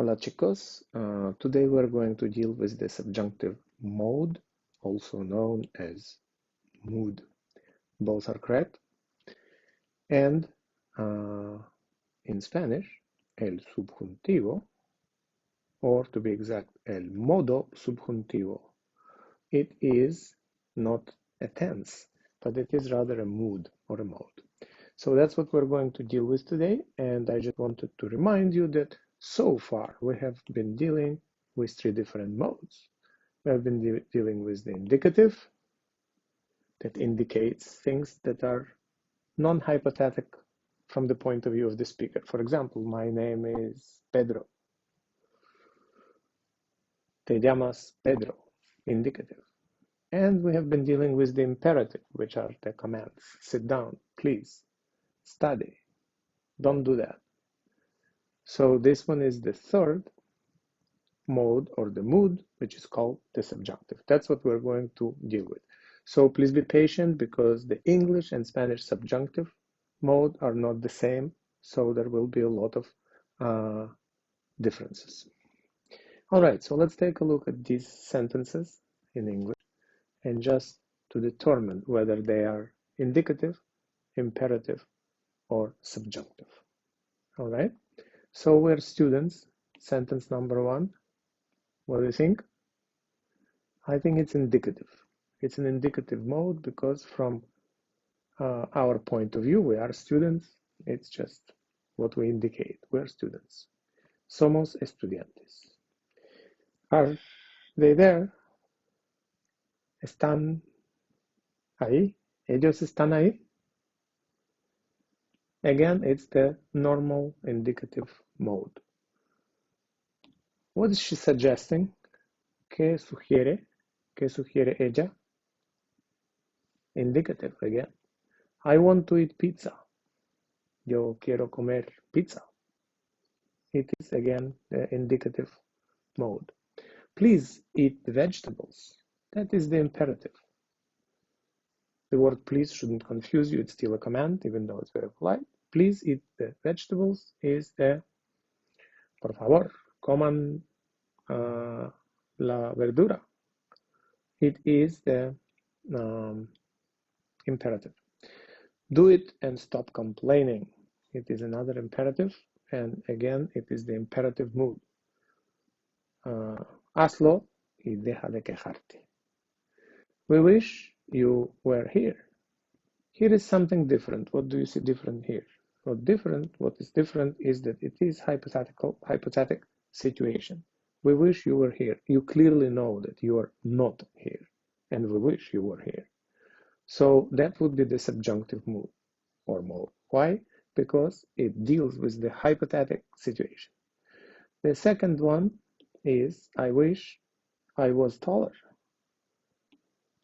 Hola chicos, today we're going to deal with the subjunctive mode, also known as mood. Both are correct. And in Spanish, el subjuntivo, or to be exact, el modo subjuntivo, it is not a tense, but it is rather a mood or a mode. So that's what we're going to deal with today, and I just wanted to remind you that so far we have been dealing with three different modes. We have been dealing with the indicative that indicates things that are non-hypothetic from the point of view of the speaker. For example, my name is Pedro. Te llamas Pedro, indicative. And we have been dealing with the imperative, which are the commands. Sit down, please, study, don't do that. So this one is the third mode or the mood, which is called the subjunctive. That's what we're going to deal with. So please be patient because the English and Spanish subjunctive mode are not the same. So there will be a lot of differences. All right, so let's take a look at these sentences in English and just to determine whether they are indicative, imperative, or subjunctive. All right, so we're students. Sentence number one. What do you think? I think it's indicative. It's an indicative mode because from our point of view, we are students. It's just what we indicate. We're students. Somos estudiantes. Are they there? ¿Están ahí? ¿Ellos están ahí? Again, it's the normal indicative mode. What is she suggesting? ¿Qué sugiere? ¿Qué sugiere ella? Indicative again. I want to eat pizza. Yo quiero comer pizza. It is again the indicative mode. Please eat the vegetables. That is the imperative. The word please shouldn't confuse you. It's still a command, even though it's very polite. Please eat the vegetables is the por favor, coman la verdura. It is the imperative. Do it and stop complaining. It is another imperative, and again, it is the imperative mood. Hazlo y deja de quejarte. We wish you were here. Here is something different. What do you see different here? What is different is that it is hypothetical situation. We wish you were here. You clearly know that you are not here, and we wish you were here. So that would be the subjunctive mood or mode. Why? Because it deals with the hypothetical situation. The second one is I wish I was taller.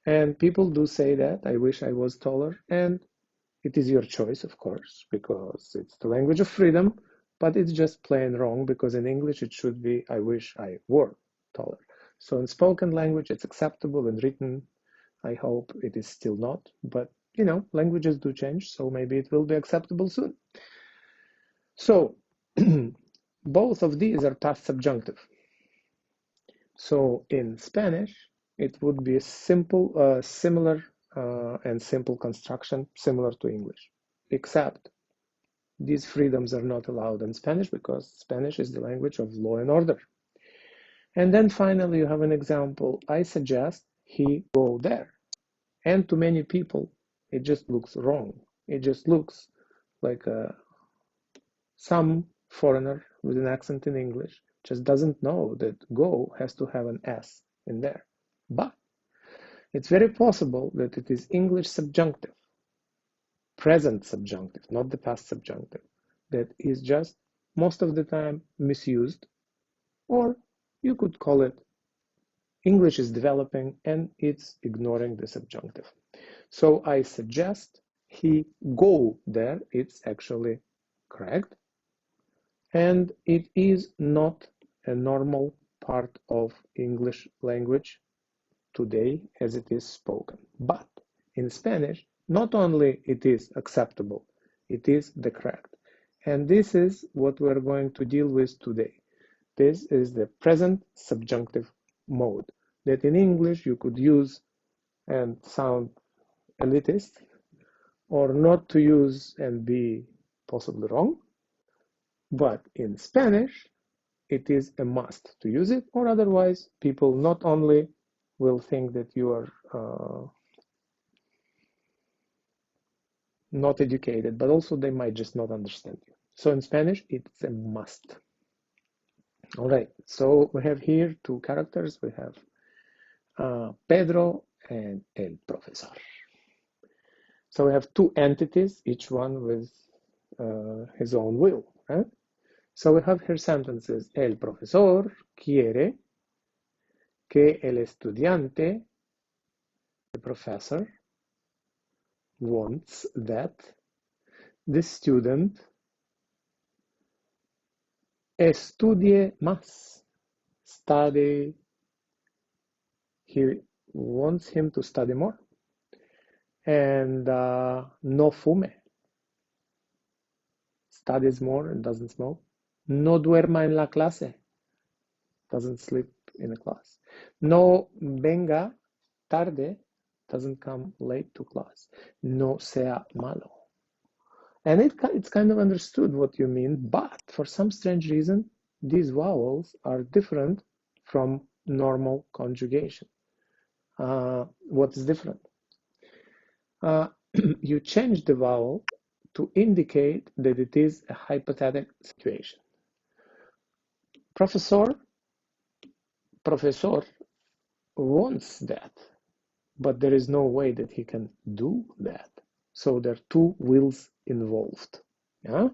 And people do say that, I wish I was taller, and it is your choice, of course, because it's the language of freedom, but it's just plain wrong because in English it should be I wish I were taller. So in spoken language it's acceptable, in written I hope it is still not, but you know, languages do change, so maybe it will be acceptable soon. So both of these are past subjunctive. So in Spanish it would be a simple, similar and simple construction, similar to English, except these freedoms are not allowed in Spanish because Spanish is the language of law and order. And then finally, you have an example. I suggest he go there. And to many people, it just looks wrong. It just looks like some foreigner with an accent in English just doesn't know that go has to have an S in there. But it's very possible that it is English subjunctive, present subjunctive, not the past subjunctive, that is just most of the time misused, or you could call it English is developing and it's ignoring the subjunctive. So I suggest he go there. It's actually correct. And it is not a normal part of English language today as it is spoken. But in Spanish, not only it is acceptable, it is the correct. And this is what we're going to deal with today. This is the present subjunctive mode that in English you could use and sound elitist, or not to use and be possibly wrong. But in Spanish, it is a must to use it, or otherwise people not only will think that you are not educated, but also they might just not understand you. So in Spanish, it's a must. All right, so we have here two characters. We have Pedro and el profesor. So we have two entities, each one with his own will, right? So we have here sentences. El profesor quiere que el estudiante, the professor, wants that the student estudie más, study. He wants him to study more. And no fume, studies more and doesn't smoke. No duerma en la clase, doesn't sleep in the class. No venga tarde, doesn't come late to class. No sea malo. And it's kind of understood what you mean, but for some strange reason, these vowels are different from normal conjugation. What is different? You change the vowel to indicate that it is a hypothetical situation. Professor wants that, but there is no way that he can do that. So there are two wills involved. Yeah?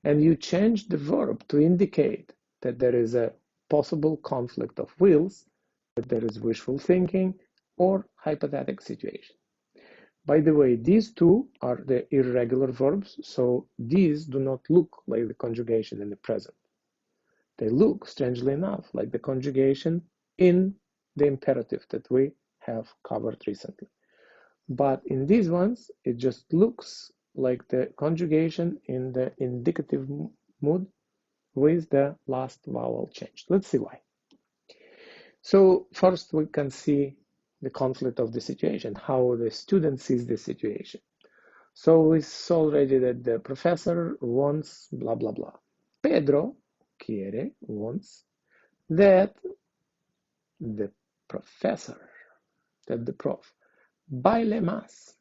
And you change the verb to indicate that there is a possible conflict of wills, that there is wishful thinking or hypothetical situation. By the way, these two are the irregular verbs, so these do not look like the conjugation in the present. They look, strangely enough, like the conjugation in the imperative that we have covered recently. But in these ones, it just looks like the conjugation in the indicative mood with the last vowel changed. Let's see why. So first we can see the conflict of the situation, how the student sees the situation. So we saw already that the professor wants blah, blah, blah. Pedro quiere, wants, that the professor, that the prof, baile más,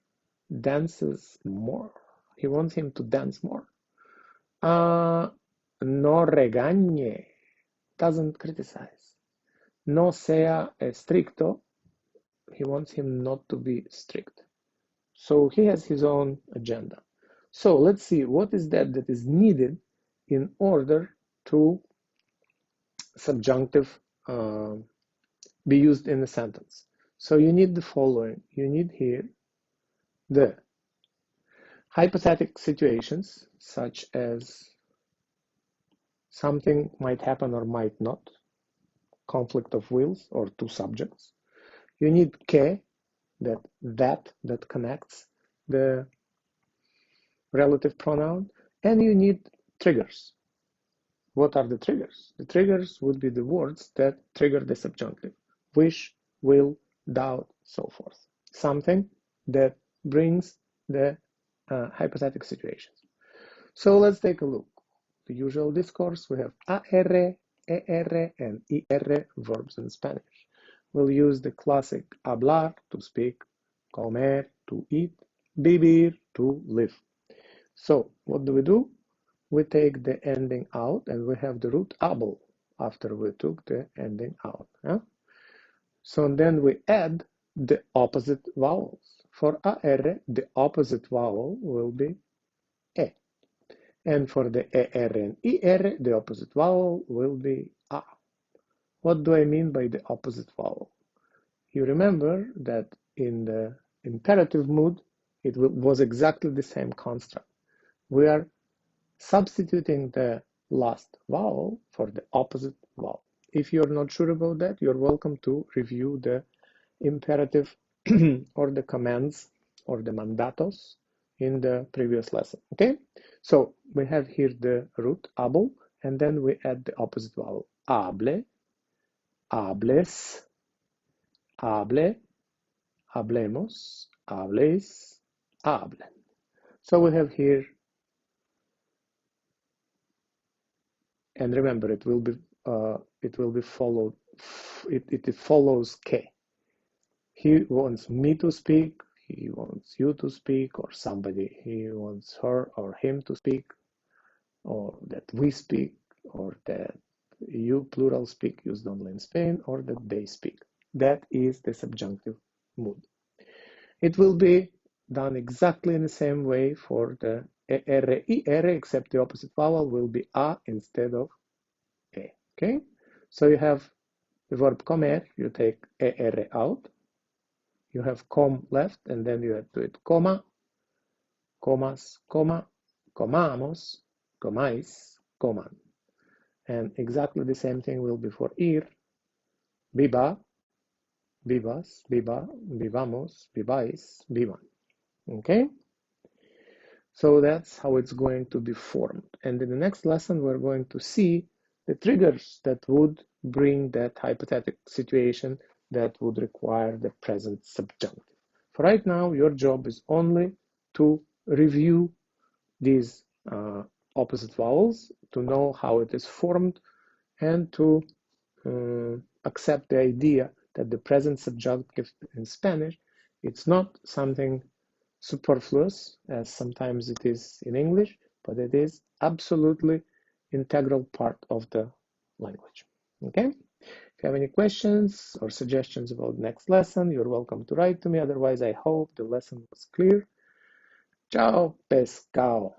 dances more. He wants him to dance more. No regañe, doesn't criticize. No sea estricto, he wants him not to be strict. So he has his own agenda. So let's see what is that is needed in order to subjunctive be used in a sentence. So you need the following. You need here the hypothetical situations, such as something might happen or might not, conflict of wills or two subjects. You need que, that connects the relative pronoun, and you need triggers. What are the triggers? The triggers would be the words that trigger the subjunctive. Wish, will, doubt, so forth. Something that brings the hypothetical situations. So let's take a look. The usual discourse, we have AR, ER, and IR verbs in Spanish. We'll use the classic hablar, to speak, comer, to eat, vivir, to live. So what do? We take the ending out and we have the root able after we took the ending out. Yeah? So then we add the opposite vowels. For AR, the opposite vowel will be E. And for the ER and IR, the opposite vowel will be A. What do I mean by the opposite vowel? You remember that in the imperative mood, it was exactly the same construct. We are substituting the last vowel for the opposite vowel. If you're not sure about that, you're welcome to review the imperative or the commands or the mandatos in the previous lesson. Okay, so we have here the root able, and then we add the opposite vowel. Hable, hables, hable, hablemos, habléis, hablen. So we have here, and remember it will be followed. It follows K. He wants me to speak. He wants you to speak, or somebody. He wants her or him to speak, or that we speak, or that you plural speak used only in Spain, or that they speak. That is the subjunctive mood. It will be done exactly in the same way for the ER, except the opposite vowel will be A instead of E. Okay? So you have the verb comer, you take ER out, you have com left, and then you have to it coma, comas, coma, comamos, comáis, coman. And exactly the same thing will be for ir, viva, vivas, viva, vivamos, viváis, vivan. Okay? So that's how it's going to be formed. And in the next lesson, we're going to see the triggers that would bring that hypothetical situation that would require the present subjunctive. For right now, your job is only to review these opposite vowels, to know how it is formed, and to accept the idea that the present subjunctive in Spanish, it's not something superfluous, as sometimes it is in English, but it is absolutely integral part of the language. Okay? If you have any questions or suggestions about the next lesson, you're welcome to write to me. Otherwise, I hope the lesson was clear. Ciao, pescao.